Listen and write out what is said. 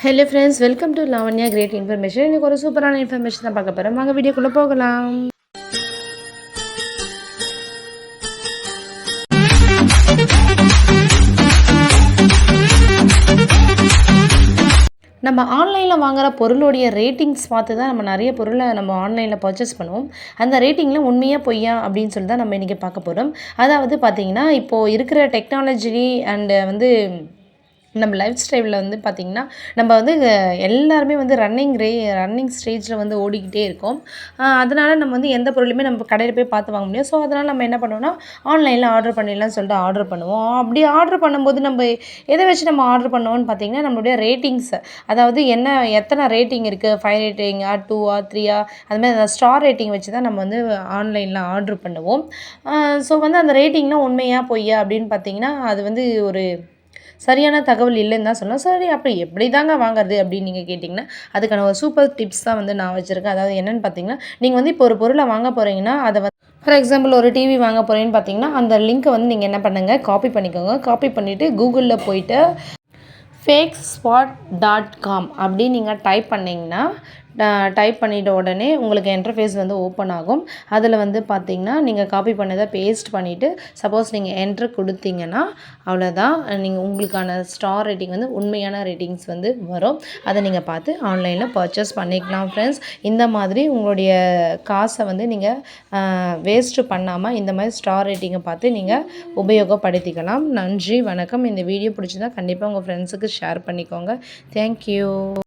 Hello friends, welcome to Lavanya great information. இன்றைக்கி ஒரு சூப்பரான இன்ஃபர்மேஷன் தான் பார்க்க போகிறோம். வாங்க வீடியோக்குள்ளே போகலாம். நம்ம ஆன்லைனில் வாங்குகிற பொருளுடைய ரேட்டிங்ஸ் பார்த்து தான் நம்ம நிறைய பொருளை நம்ம ஆன்லைனில் பர்ச்சேஸ் பண்ணுவோம். அந்த ரேட்டிங்கில் உண்மையாக பொய்யா அப்படின்னு சொல்லி தான் நம்ம இன்றைக்கி பார்க்க போகிறோம். அதாவது பார்த்திங்கன்னா, இப்போது இருக்கிற டெக்னாலஜி அண்டு நம்ம லைஃப் ஸ்டைலில் பார்த்திங்கன்னா, நம்ம எல்லாருமே ரன்னிங் ஸ்டேஜில் ஓடிக்கிட்டே இருக்கோம். அதனால் நம்ம எந்த பொருளுமே நம்ம கடையில் போய் பார்த்து வாங்க முடியாது. ஸோ அதனால் நம்ம என்ன பண்ணுவோம்னா, ஆன்லைனில் ஆர்டர் பண்ணிடலாம்னு சொல்லிட்டு ஆர்டர் பண்ணுவோம். அப்படி ஆர்டர் பண்ணும்போது நம்ம எதை வச்சு நம்ம ஆர்டர் பண்ணுவோம்னு பார்த்திங்கன்னா, நம்மளுடைய ரேட்டிங்ஸ், அதாவது எத்தனை ரேட்டிங் இருக்குது, 5 ரேட்டிங்கா, 2ஆ, 3ஆ, அதுமாதிரி அந்த ஸ்டார் ரேட்டிங் வச்சு தான் நம்ம ஆன்லைனில் ஆர்டர் பண்ணுவோம். ஸோ அந்த ரேட்டிங்லாம் உண்மையா பொய்யா அப்படின்னு பார்த்திங்கன்னா, அது ஒரு சரியான தகவல் இல்லைன்னு தான் சொல்லலாம். சரி, அப்படி எப்படி தாங்க வாங்குறது அப்படின்னு நீங்கள் கேட்டிங்கன்னா, அதுக்கான ஒரு சூப்பர் டிப்ஸ் தான் நான் வச்சுருக்கேன். அதாவது என்னென்னு பார்த்தீங்கன்னா, நீங்கள் இப்போ ஒரு பொருளை வாங்க போகிறீங்கன்னா, அதை ஃபார் எக்ஸாம்பிள் ஒரு டிவி வாங்க போகிறீங்கன்னு பார்த்தீங்கன்னா, அந்த லிங்க்கை நீங்கள் என்ன பண்ணுங்கள், காப்பி பண்ணிக்கோங்க. காப்பி பண்ணிவிட்டு கூகுளில் போயிட்டு fakespot.com அப்படின்னு நீங்கள் டைப் பண்ணிங்கன்னா, டைப் பண்ணிட்ட உடனே உங்களுக்கு இன்டர்ஃபேஸ் ஓப்பன் ஆகும். அதில் பார்த்திங்கன்னா, நீங்கள் காப்பி பண்ணதை பேஸ்ட் பண்ணிவிட்டு சப்போஸ் நீங்கள் என்ட்ரு கொடுத்தீங்கன்னா அவ்வளோதான், உங்களுக்கான ஸ்டார் ரேட்டிங் உண்மையான ரேட்டிங்ஸ் வரும். அதை நீங்கள் பார்த்து ஆன்லைனில் பர்ச்சேஸ் பண்ணிக்கலாம் ஃப்ரெண்ட்ஸ். இந்த மாதிரி உங்களுடைய காசை நீங்கள் வேஸ்ட்டு பண்ணாமல் இந்த மாதிரி ஸ்டார் ரேட்டிங்கை பார்த்து நீங்கள் உபயோகப்படுத்திக்கலாம். நன்றி, வணக்கம். இந்த வீடியோ பிடிச்சிருந்தா கண்டிப்பாக உங்கள் ஃப்ரெண்ட்ஸுக்கு ஷேர் பண்ணிக்கோங்க. தேங்க்யூ.